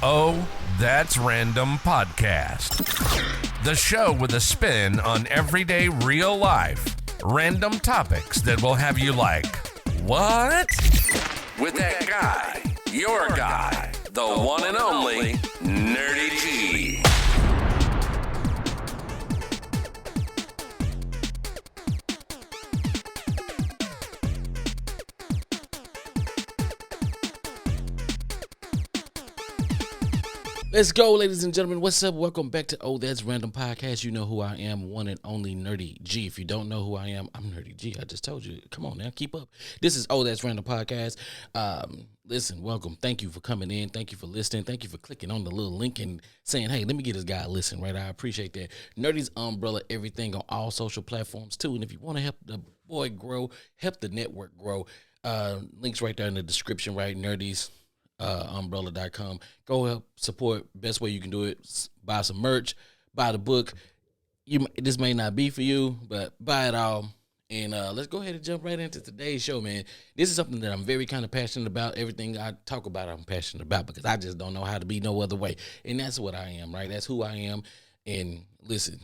Oh, That's Random podcast. The show with a spin on everyday real life. Random topics that will have you like, what? With that guy, your guy, the one and only Nerdy G. Let's go, ladies and gentlemen. What's up? Welcome back to Oh, That's Random Podcast. You know who I am, one and only Nerdy G. If you don't know who I am, I'm Nerdy G. I just told you. Come on now, keep up. This is Oh, That's Random Podcast. Listen, welcome. Thank you for coming in. Thank you for listening. Thank you for clicking on the little link and saying, hey, let me get this guy a listen, right? I appreciate that. Nerdy's umbrella, everything on all social platforms, too. And if you want to help the boy grow, help the network grow, links right there in the description, right? Nerdy's. Umbrella.com. Go help support. Best way you can do it. Buy some merch. Buy the book. This may not be for you, but buy it all. And let's go ahead and jump right into today's show, man. This is something that I'm very kind of passionate about. Everything I talk about, I'm passionate about because I just don't know how to be no other way. And that's what I am, right? That's who I am. And listen,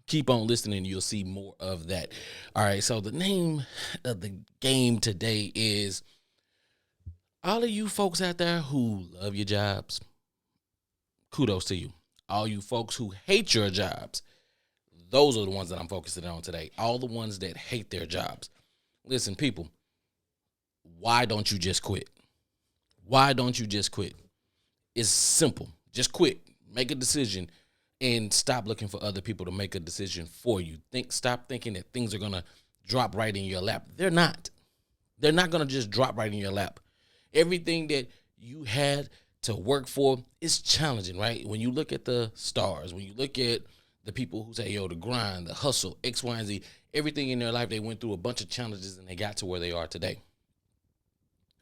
keep on listening. You'll see more of that. All right. So the name of the game today is all of you folks out there who love your jobs, kudos to you. All you folks who hate your jobs, those are the ones that I'm focusing on today. All the ones that hate their jobs. Listen, people, why don't you just quit? Why don't you just quit? It's simple. Just quit. Make a decision and stop looking for other people to make a decision for you. Stop thinking that things are going to drop right in your lap. They're not. They're not going to just drop right in your lap. Everything that you had to work for is challenging, right? When you look at the stars, when you look at the people who say, yo, the grind, the hustle, X, Y, and Z, everything in their life, they went through a bunch of challenges and they got to where they are today.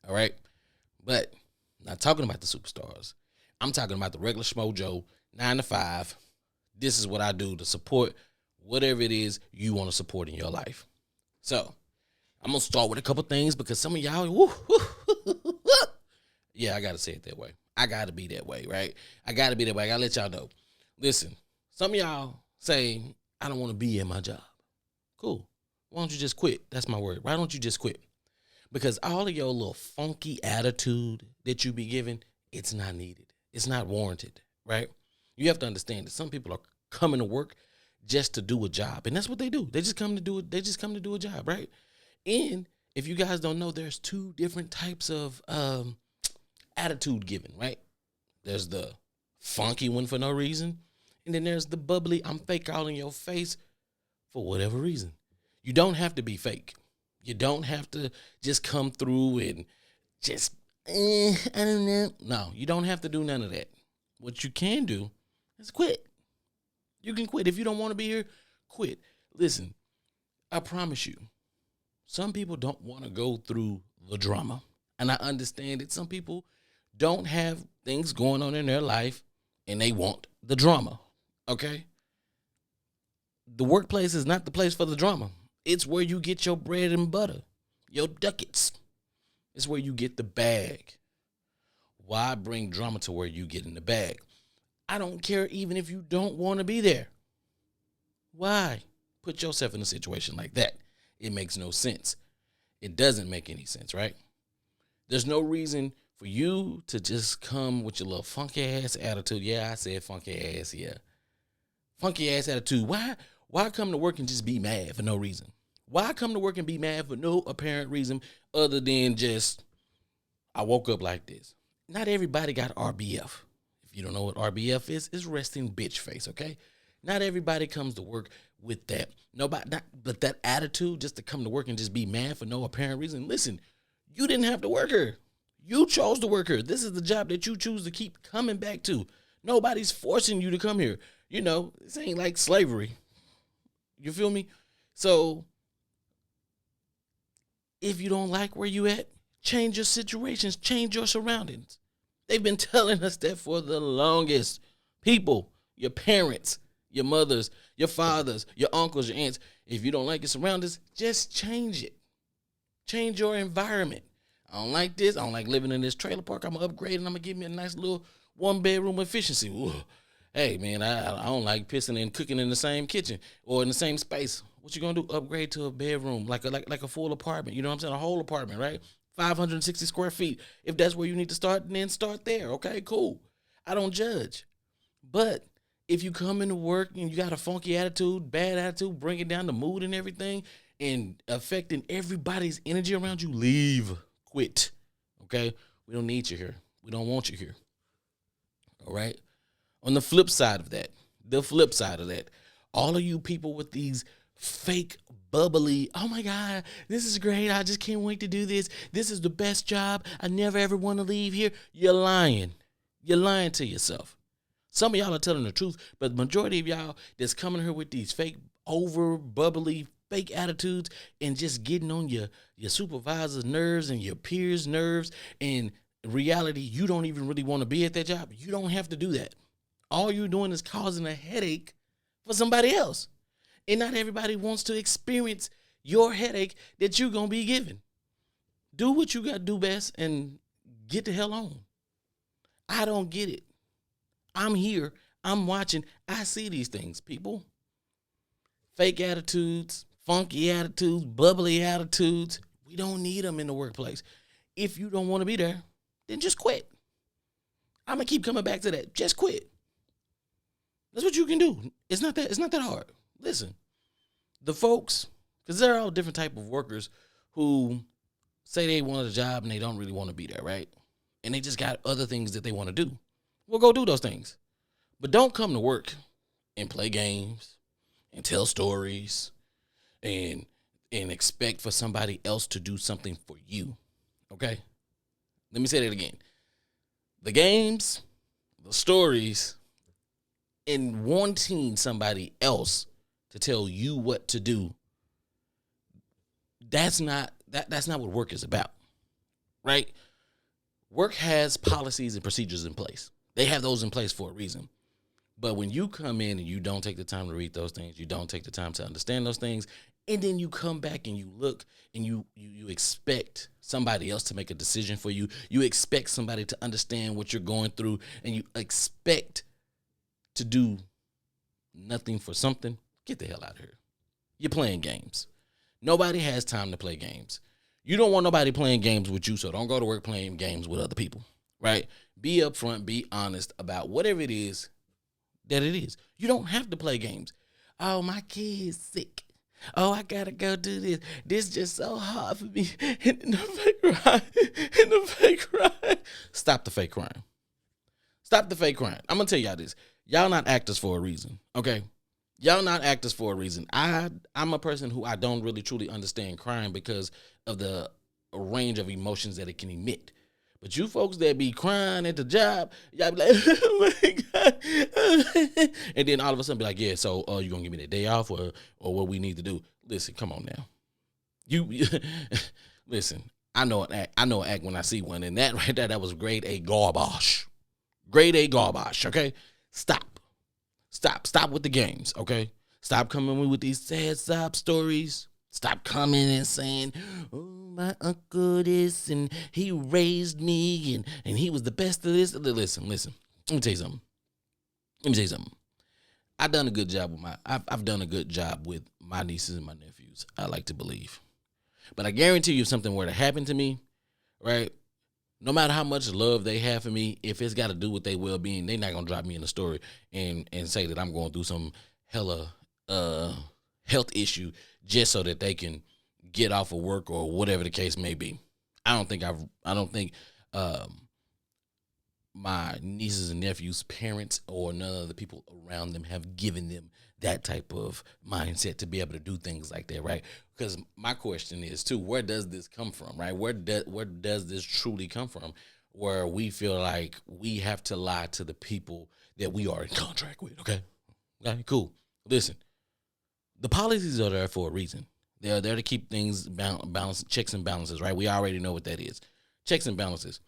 All right? But not talking about the superstars. I'm talking about the regular schmo Joe, 9 to 5. This is what I do to support whatever it is you want to support in your life. So I'm going to start with a couple things because some of y'all, yeah, I got to say it that way. I got to be that way, right? I got to be that way. I got to let y'all know. Listen, some of y'all say, I don't want to be in my job. Cool. Why don't you just quit? That's my word. Why don't you just quit? Because all of your little funky attitude that you be giving, it's not needed. It's not warranted, right? You have to understand that some people are coming to work just to do a job. And that's what they do. They just come to do it. They just come to do a job, right? And if you guys don't know, there's two different types of attitude given, right? There's the funky one for no reason, and then there's the bubbly, I'm fake all in your face for whatever reason. You don't have to be fake. You don't have to just come through and just, I don't know. No, you don't have to do none of that. What you can do is quit. You can quit. If you don't want to be here, quit. Listen, I promise you, some people don't want to go through the drama. And I understand that some people don't have things going on in their life and they want the drama. Okay? The workplace is not the place for the drama. It's where you get your bread and butter, your ducats. It's where you get the bag. Why bring drama to where you get in the bag? I don't care even if you don't want to be there. Why put yourself in a situation like that? It makes no sense. It doesn't make any sense, right? There's no reason for you to just come with your little funky ass attitude. Yeah, I said funky ass, yeah. Funky ass attitude. Why come to work and just be mad for no reason? Why come to work and be mad for no apparent reason other than just, I woke up like this? Not everybody got RBF. If you don't know what RBF is, it's resting bitch face, okay? Not everybody comes to work with that. But that attitude just to come to work and just be mad for no apparent reason. Listen, you didn't have to work here. You chose to work here. This is the job that you choose to keep coming back to. Nobody's forcing you to come here. You know, this ain't like slavery. You feel me? So if you don't like where you at, change your situations, change your surroundings. They've been telling us that for the longest. People, your parents, your mothers, your fathers, your uncles, your aunts, if you don't like your surroundings, just change it. Change your environment. I don't like this. I don't like living in this trailer park. I'm going to upgrade and I'm going to give me a nice little 1-bedroom efficiency. Ooh. Hey, man, I don't like pissing and cooking in the same kitchen or in the same space. What you going to do? Upgrade to a bedroom, like a full apartment. You know what I'm saying? A whole apartment, right? 560 square feet. If that's where you need to start, then start there. Okay, cool. I don't judge. But if you come into work and you got a funky attitude, bad attitude, bringing down the mood and everything and affecting everybody's energy around you, leave. Quit. Okay? We don't need you here. We don't want you here. All right? On the flip side of that, all of you people with these fake bubbly, oh my God, this is great. I just can't wait to do this. This is the best job. I never ever want to leave here. You're lying. You're lying to yourself. Some of y'all are telling the truth, but the majority of y'all that's coming here with these fake, over bubbly, fake attitudes and just getting on your supervisor's nerves and your peers' nerves. And reality, you don't even really want to be at that job. You don't have to do that. All you're doing is causing a headache for somebody else. And not everybody wants to experience your headache that you're going to be given. Do what you got to do best and get the hell on. I don't get it. I'm here. I'm watching. I see these things, people. Fake attitudes, funky attitudes, bubbly attitudes. We don't need them in the workplace. If you don't want to be there, then just quit. I'm going to keep coming back to that. Just quit. That's what you can do. It's not that hard. Listen, the folks, because there are all different type of workers who say they want a job and they don't really want to be there, right? And they just got other things that they want to do. Well, go do those things. But don't come to work and play games and tell stories and expect for somebody else to do something for you. Okay? Let me say that again. The games, the stories, and wanting somebody else to tell you what to do, that's not what work is about. Right? Work has policies and procedures in place. They have those in place for a reason. But when you come in and you don't take the time to read those things, you don't take the time to understand those things, and then you come back and you look and you expect somebody else to make a decision for you. You expect somebody to understand what you're going through, and you expect to do nothing for something. Get the hell out of here. You're playing games. Nobody has time to play games. You don't want nobody playing games with you, so don't go to work playing games with other people, right? Be upfront, be honest about whatever it is that it is. You don't have to play games. Oh, my kid's sick. Oh, I gotta go do this. This is just so hard for me. And the fake crying. Stop the fake crying. Stop the fake crying. I'm gonna tell y'all this. Y'all not actors for a reason, okay? Y'all not actors for a reason. I'm a person who I don't really truly understand crying because of the range of emotions that it can emit. But you folks that be crying at the job, y'all be like, oh my God. And then all of a sudden be like, yeah, so you going to give me the day off or what we need to do? Listen, come on now. You listen, I know an act when I see one. And that right there, that was grade A garbage. Grade A garbage, okay? Stop with the games, okay? Stop coming with these sad sob stories. Stop coming and saying, oh, my uncle this, and he raised me, and he was the best of this. Listen. Let me tell you something. I've done a good job with my nieces and my nephews, I like to believe. But I guarantee you if something were to happen to me, right, no matter how much love they have for me, if it's got to do with their well-being, they're not going to drop me in the story and say that I'm going through some hella health issue just so that they can get off of work or whatever the case may be. I don't think my nieces and nephews' parents or none of the people around them have given them that type of mindset to be able to do things like that, right? Because my question is too, where does this come from, right? Where does this truly come from? Where we feel like we have to lie to the people that we are in contract with, okay? Okay, cool. Listen, the policies are there for a reason. They're there to keep things balanced, checks and balances, right? We already know what that is. Checks and balances.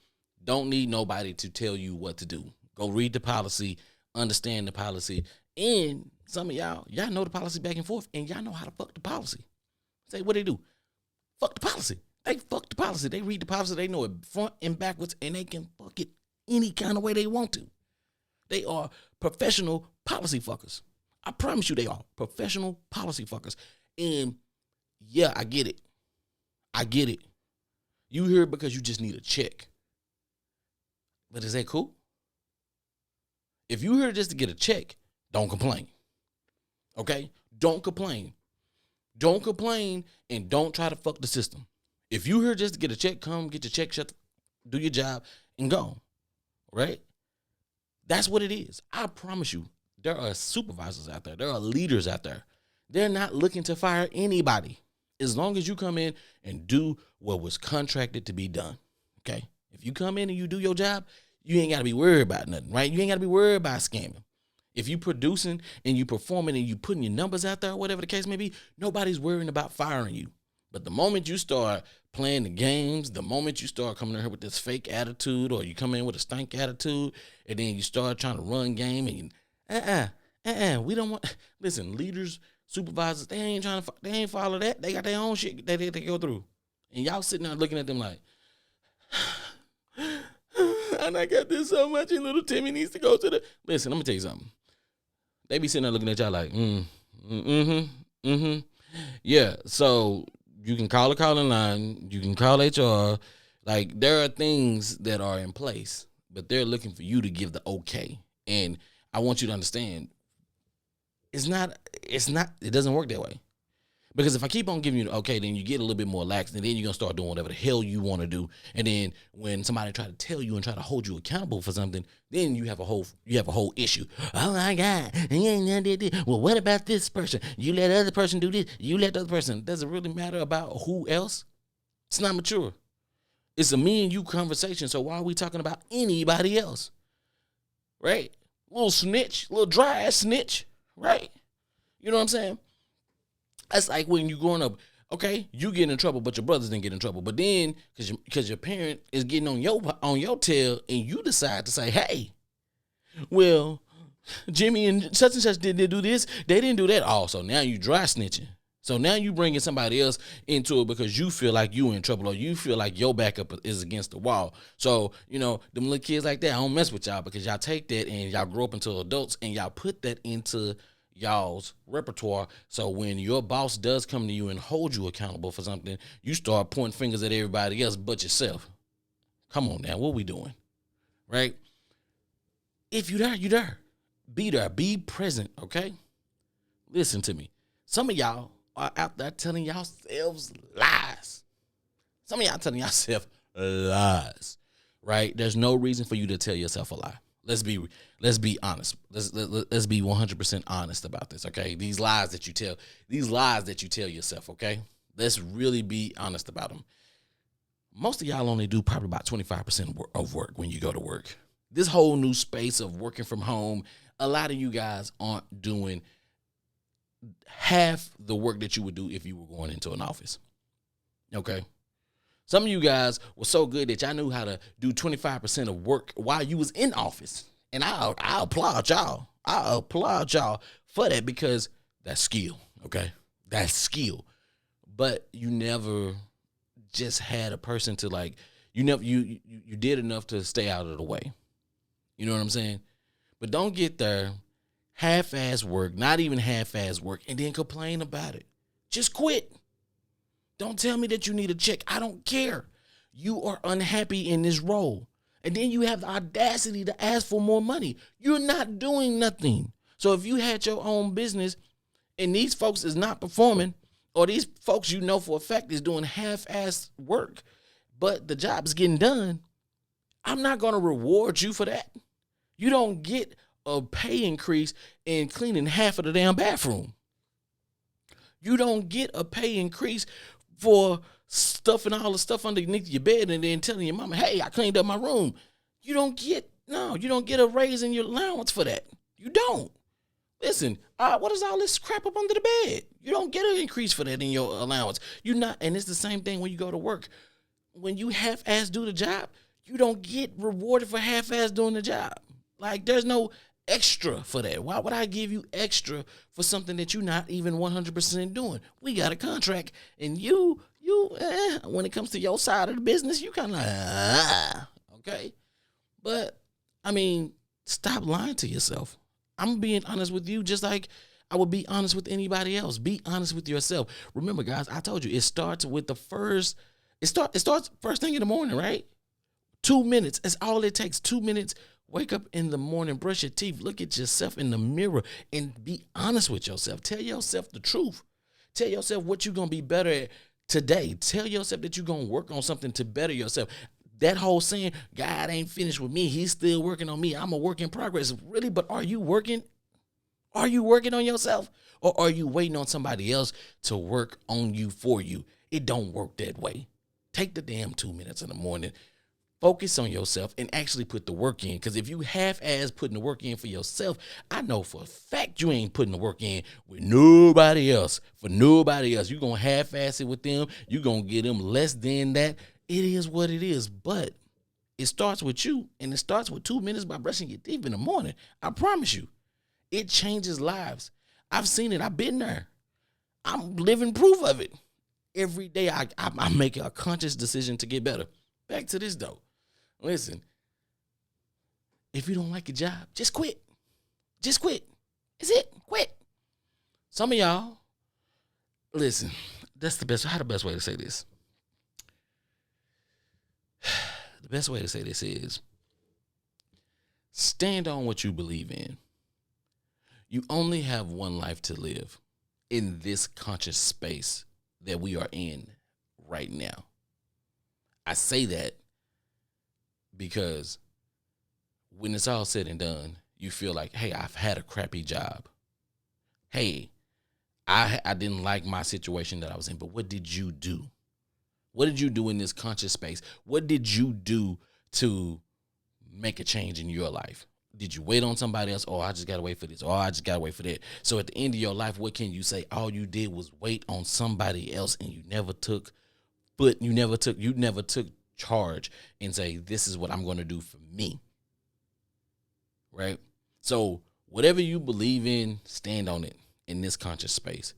Don't need nobody to tell you what to do. Go read the policy, understand the policy, and some of y'all know the policy back and forth, and y'all know how to fuck the policy. Say, what they do? Fuck the policy. They fuck the policy. They read the policy. They know it front and backwards, and they can fuck it any kind of way they want to. They are professional policy fuckers. I promise you they are professional policy fuckers. And yeah, I get it. I get it. You here because you just need a check. But is that cool? If you here just to get a check, don't complain. Okay? Don't complain. Don't complain and don't try to fuck the system. If you here just to get a check, come get your check, do your job, and go. Right? That's what it is. I promise you, there are supervisors out there. There are leaders out there. They're not looking to fire anybody as long as you come in and do what was contracted to be done. Okay? If you come in and you do your job, you ain't got to be worried about nothing, right? You ain't got to be worried about scamming. If you producing and you performing and you putting your numbers out there, whatever the case may be, nobody's worrying about firing you. But the moment you start playing the games, the moment you start coming in here with this fake attitude, or you come in with a stank attitude, and then you start trying to run game, and we don't want. Listen, leaders, supervisors, they ain't follow that. They got their own shit that they go through, and y'all sitting there looking at them like, and I got this so much, and little Timmy needs to go to the. Listen, I'm gonna tell you something. They be sitting there looking at y'all like, yeah. So you can call a calling line, you can call HR. Like, there are things that are in place, but they're looking for you to give the okay. And I want you to understand, it doesn't work that way. Because if I keep on giving you the okay, then you get a little bit more lax, and then you're going to start doing whatever the hell you want to do. And then when somebody try to tell you and try to hold you accountable for something, then you have a whole issue. Oh my God. Well, what about this person? You let the other person do this. You let the other person. Does it really matter about who else? It's not mature. It's a me and you conversation. So why are we talking about anybody else? Right? Little snitch, little dry ass snitch. Right? You know what I'm saying? That's like when you growing up, okay, you get in trouble, but your brothers didn't get in trouble. But then, because your parent is getting on your tail, and you decide to say, hey, well, Jimmy and such didn't do this. They didn't do that. Oh, so now you dry snitching. So now you bringing somebody else into it because you feel like you in trouble, or you feel like your backup is against the wall. So, them little kids like that, I don't mess with y'all, because y'all take that and y'all grow up into adults, and y'all put that into y'all's repertoire. So when your boss does come to you and hold you accountable for something, you start pointing fingers at everybody else but yourself. Come on now, what we doing? Right? If you there, you there. Be there. Be present, okay? Listen to me. Some of y'all are out there telling yourselves lies. Some of y'all telling yourself lies, right? There's no reason for you to tell yourself a lie. Let's be honest. Let's be 100% honest about this, okay? These lies that you tell yourself, okay? Let's really be honest about them. Most of y'all only do probably about 25% of work when you go to work. This whole new space of working from home, a lot of you guys aren't doing half the work that you would do if you were going into an office, okay? Some of you guys were so good that y'all knew how to do 25% of work while you was in office. And I applaud y'all. I applaud y'all for that, because that's skill, okay? That's skill. But you never just had a person to, like, you did enough to stay out of the way. You know what I'm saying? But don't get there, half-ass work, not even half-ass work, and then complain about it. Just quit. Don't tell me that you need a check. I don't care. You are unhappy in this role. And then you have the audacity to ask for more money. You're not doing nothing. So if you had your own business and these folks is not performing, or these folks you know for a fact is doing half-ass work, but the job is getting done, I'm not going to reward you for that. You don't get a pay increase in cleaning half of the damn bathroom. You don't get a pay increase for stuffing all the stuff underneath your bed and then telling your mama, hey, I cleaned up my room. You don't get a raise in your allowance for that. You don't. Listen, what is all this crap up under the bed? You don't get an increase for that in your allowance. You're not, and it's the same thing when you go to work. When you half-ass do the job, you don't get rewarded for half-ass doing the job. Like, there's no extra for that. Why would I give you extra for something that you're not even 100% doing? We got a contract, and you when it comes to your side of the business, you kind of like, okay. But, I mean, stop lying to yourself. I'm being honest with you just like I would be honest with anybody else. Be honest with yourself. Remember, guys, I told you, it starts first thing in the morning, right? 2 minutes. That's all it takes. 2 minutes. Wake up in the morning, brush your teeth, look at yourself in the mirror, and be honest with yourself. Tell yourself the truth. Tell yourself what you're going to be better at today. Tell yourself that you're going to work on something to better yourself. That whole saying, God ain't finished with me. He's still working on me. I'm a work in progress. Really? But are you working? Are you working on yourself? Or are you waiting on somebody else to work on you for you? It don't work that way. Take the damn 2 minutes in the morning. Focus on yourself and actually put the work in. Because if you half-ass putting the work in for yourself, I know for a fact you ain't putting the work in with nobody else. For nobody else. You're going to half-ass it with them. You're going to get them less than that. It is what it is. But it starts with you. And it starts with 2 minutes by brushing your teeth in the morning. I promise you. It changes lives. I've seen it. I've been there. I'm living proof of it. Every day I make a conscious decision to get better. Back to this, though. Listen, if you don't like your job, just quit. Just quit. That's it. Quit. Some of y'all, listen, that's the best. How the best way to say this? The best way to say this is stand on what you believe in. You only have one life to live in this conscious space that we are in right now. I say that because when it's all said and done, you feel like, hey, I've had a crappy job. Hey, I didn't like my situation that I was in, but what did you do? What did you do in this conscious space? What did you do to make a change in your life? Did you wait on somebody else? Oh, I just got to wait for this. Oh, I just got to wait for that. So at the end of your life, what can you say? All you did was wait on somebody else and you never took charge and say, this is what I'm going to do for me. Right? So whatever you believe in, stand on it in this conscious space.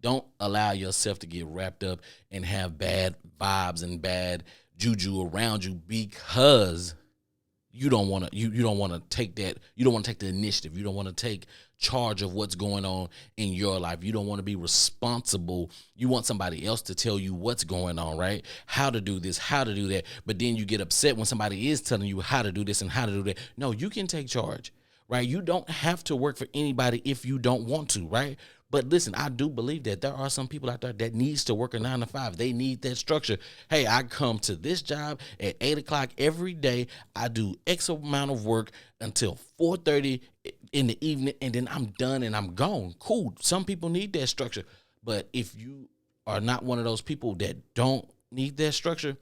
Don't allow yourself to get wrapped up and have bad vibes and bad juju around you because you don't want to you don't want to take that. You don't want to take the initiative. You don't want to take charge of what's going on in your life. You don't want to be responsible. You want somebody else to tell you what's going on, right? How to do this, how to do that. But then you get upset when somebody is telling you how to do this and how to do that. No, you can take charge, right? You don't have to work for anybody if you don't want to, right? But listen, I do believe that there are some people out there that needs to work a 9 to 5. They need that structure. Hey, I come to this job at 8 o'clock every day. I do X amount of work until 4:30 in the evening, and then I'm done and I'm gone. Cool. Some people need that structure. But if you are not one of those people that don't need that structure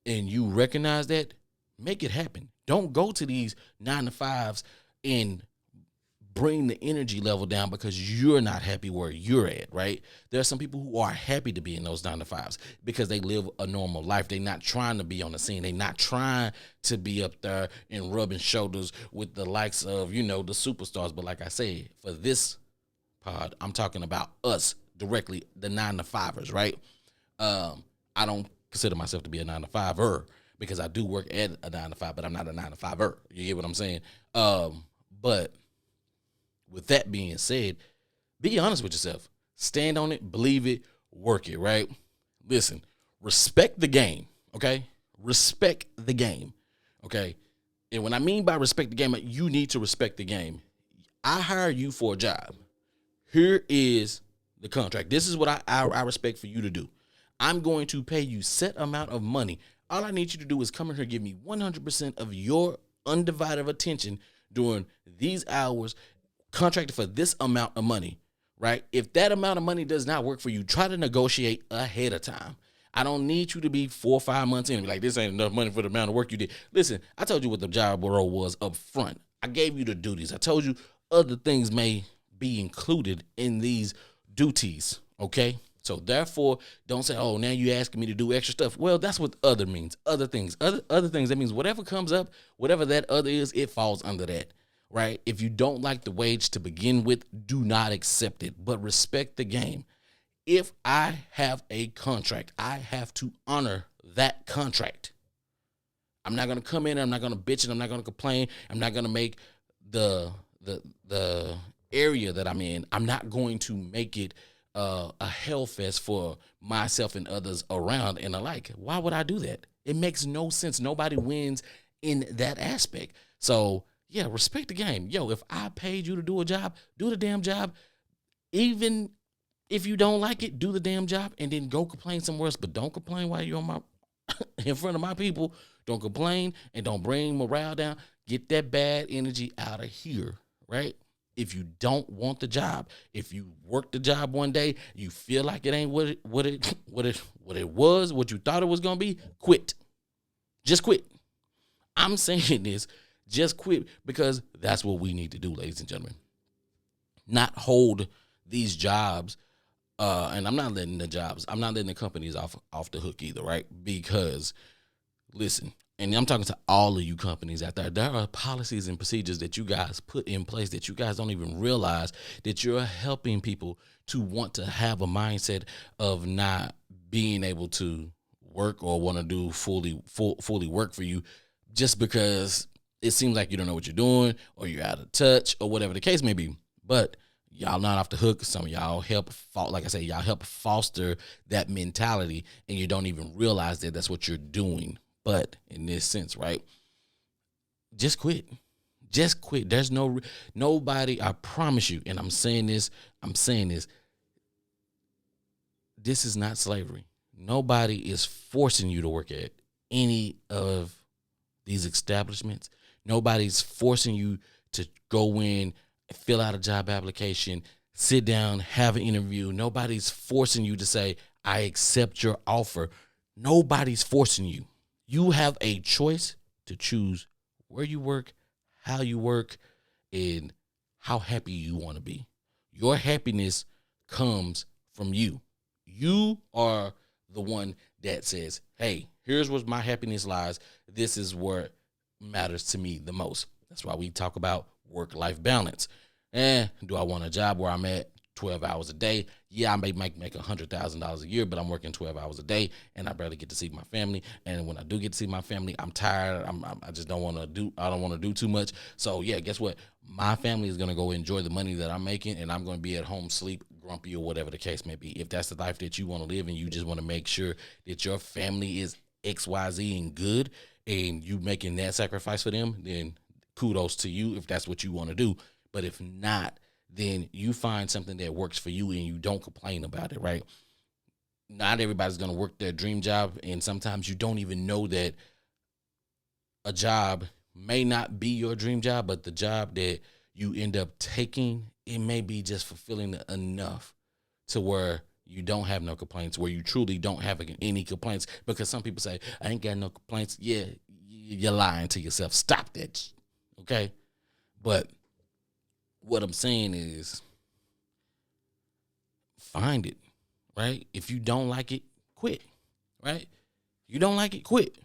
and you recognize that, make it happen. Don't go to these 9 to 5s and bring the energy level down because you're not happy where you're at, right? There are some people who are happy to be in those 9 to 5s because they live a normal life. They're not trying to be on the scene. They're not trying to be up there and rubbing shoulders with the likes of, the superstars. But like I said, for this pod, I'm talking about us directly, the 9 to 5ers, right? I don't consider myself to be a 9 to 5er because I do work at a 9 to 5, but I'm not a 9 to 5er. You get what I'm saying? But with that being said, be honest with yourself. Stand on it, believe it, work it, right? Listen, respect the game, okay? Respect the game, okay? And when I mean by respect the game, you need to respect the game. I hire you for a job. Here is the contract. This is what I respect for you to do. I'm going to pay you set amount of money. All I need you to do is come in here and give me 100% of your undivided attention during these hours, contracted for this amount of money, right? If that amount of money does not work for you, try to negotiate ahead of time. I don't need you to be 4 or 5 months in and be like, this ain't enough money for the amount of work you did. Listen, I told you what the job role was up front. I gave you the duties. I told you other things may be included in these duties, okay? So therefore, don't say, oh, now you asking me to do extra stuff. Well, that's what other means. Other things. Other things, that means whatever comes up, whatever that other is, it falls under that. Right? If you don't like the wage to begin with, do not accept it, but respect the game. If I have a contract, I have to honor that contract. I'm not gonna come in, I'm not gonna bitch, and I'm not gonna complain. I'm not gonna make the area that I'm in, I'm not going to make it a hellfest for myself and others around and alike. Why would I do that? It makes no sense. Nobody wins in that aspect. So yeah, respect the game. Yo, if I paid you to do a job, do the damn job. Even if you don't like it, do the damn job and then go complain somewhere else. But don't complain while you're on my in front of my people. Don't complain and don't bring morale down. Get that bad energy out of here, right? If you don't want the job, if you work the job one day, you feel like it ain't what it was, what you thought it was gonna be, quit. Just quit. I'm saying this, just quit, because that's what we need to do, ladies and gentlemen. Not hold these jobs, and I'm not letting the companies off the hook either, right? Because listen, and I'm talking to all of you companies out there. There are policies and procedures that you guys put in place that you guys don't even realize that you're helping people to want to have a mindset of not being able to work or want to do fully work for you just because it seems like you don't know what you're doing or you're out of touch or whatever the case may be. But y'all not off the hook. Some of y'all help foster that mentality, and you don't even realize that that's what you're doing. But in this sense, right, just quit. Just quit. There's nobody, I promise you, and I'm saying this, this is not slavery. Nobody is forcing you to work at any of these establishments. Nobody's forcing you to go in, fill out a job application, sit down, have an interview. Nobody's forcing you to say, I accept your offer. Nobody's forcing you. You have a choice to choose where you work, how you work, and how happy you want to be. Your happiness comes from you. You are the one that says, hey, here's where my happiness lies. This is what matters to me the most. That's why we talk about work-life balance. Do I want a job where I'm at 12 hours a day? Yeah, I may make $100,000 a year, but I'm working 12 hours a day, and I barely get to see my family. And when I do get to see my family, I'm tired. I just don't want to do too much. So yeah, guess what? My family is gonna go enjoy the money that I'm making, and I'm gonna be at home, sleep, grumpy, or whatever the case may be. If that's the life that you want to live, and you just want to make sure that your family is XYZ and good, and you making that sacrifice for them, then kudos to you if that's what you want to do. But if not, then you find something that works for you and you don't complain about it, right? Not everybody's going to work their dream job, and sometimes you don't even know that a job may not be your dream job, but the job that you end up taking, it may be just fulfilling enough to where you don't have no complaints, where you truly don't have any complaints. Because some people say, I ain't got no complaints. Yeah, you're lying to yourself. Stop that, okay? But what I'm saying is, find it, right? If you don't like it, quit, right? You don't like it, quit.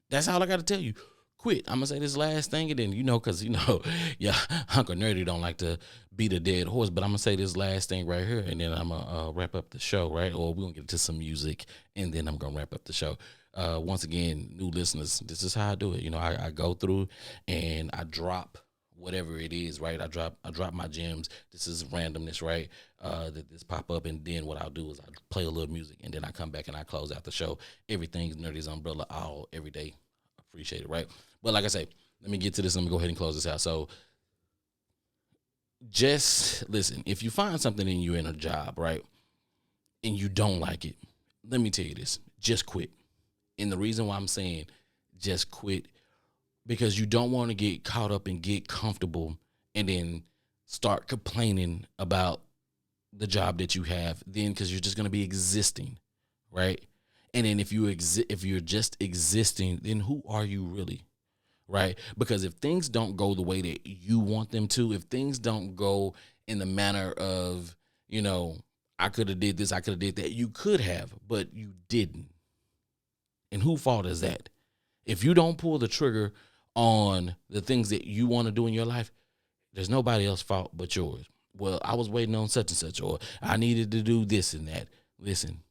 That's all I got to tell you. Quit. I'm going to say this last thing, and then, because, yeah, Uncle Nerdy don't like to beat a dead horse, but I'm going to say this last thing right here, and then I'm going to wrap up the show, right? Or we're going to get to some music, and then I'm going to wrap up the show. Once again, new listeners, this is how I do it. I go through and I drop whatever it is, right? I drop my gems. This is randomness, right? That this pop up, and then what I'll do is I play a little music, and then I come back and I close out the show. Everything's Nerdy's umbrella, all every day. Appreciate it, right? But like I say, let me get to this. Let me go ahead and close this out. So just listen. If you find something in you in a job, right, and you don't like it, let me tell you this: just quit. And the reason why I'm saying just quit, because you don't want to get caught up and get comfortable and then start complaining about the job that you have then, because you're just going to be existing, right? And then if you're just existing, then who are you really, right? Because if things don't go the way that you want them to, if things don't go in the manner of, I could have did this, I could have did that, you could have, but you didn't. And whose fault is that? If you don't pull the trigger on the things that you want to do in your life, there's nobody else's fault but yours. Well, I was waiting on such and such, or I needed to do this and that. listen,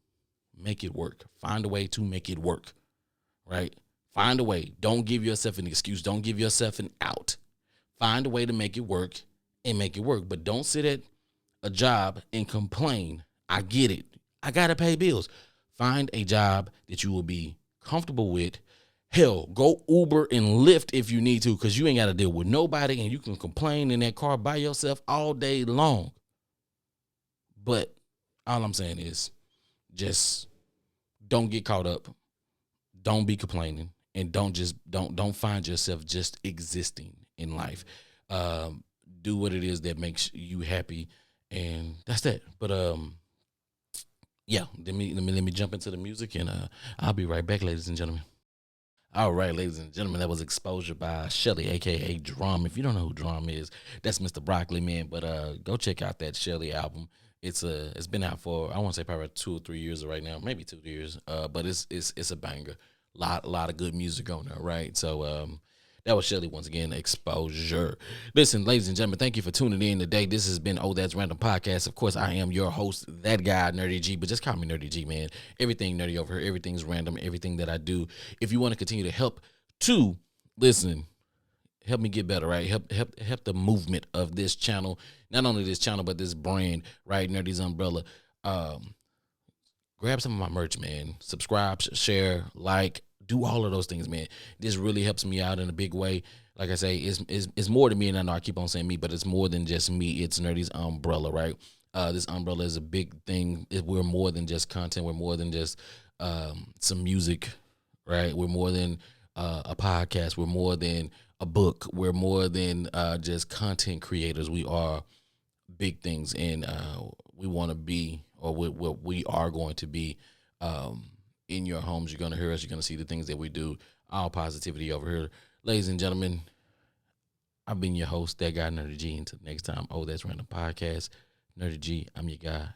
make it work. Find a way to make it work, right? Find a way. Don't give yourself an excuse. Don't give yourself an out. Find a way to make it work and make it work. But don't sit at a job and complain. I get it. I got to pay bills. Find a job that you will be comfortable with. Hell, go Uber and Lyft if you need to, because you ain't got to deal with nobody and you can complain in that car by yourself all day long. But all I'm saying is just don't get caught up. Don't be complaining, and don't find yourself just existing in life. Do what it is that makes you happy, and that's that. But yeah, let me jump into the music, and I'll be right back, ladies and gentlemen. All right, ladies and gentlemen, that was Exposure by Shelly, a.k.a. Drum. If you don't know who Drum is, that's Mr. Broccoli, man. But go check out that Shelly album. It's been out for, I want to say probably 2 or 3 years right now, maybe 2 years. But it's a banger. Lot of good music on there, right? So that was Shelly once again, Exposure. Listen, ladies and gentlemen, thank you for tuning in today. This has been Oh That's Random Podcast. Of course, I am your host, that guy, Nerdy G, but just call me Nerdy G, man. Everything nerdy over here, everything's random, everything that I do. If you want to continue to help me get better, right? Help the movement of this channel, not only this channel, but this brand, right? Nerdy's Umbrella. Grab some of my merch, man. Subscribe, share, like, do all of those things, man. This really helps me out in a big way. Like I say, it's more than me, and I know I keep on saying me, but it's more than just me. It's Nerdy's Umbrella, right? This umbrella is a big thing. We're more than just content. We're more than just some music, right? We're more than a podcast. We're more than a book. We're more than just content creators. We are big things, and we want to be, or we are going to be in your homes. You're going to hear us. You're going to see the things that we do. All positivity over here. Ladies and gentlemen, I've been your host, that guy, Nerdy G. Until next time, Oh That's Random Podcast. Nerdy G, I'm your guy,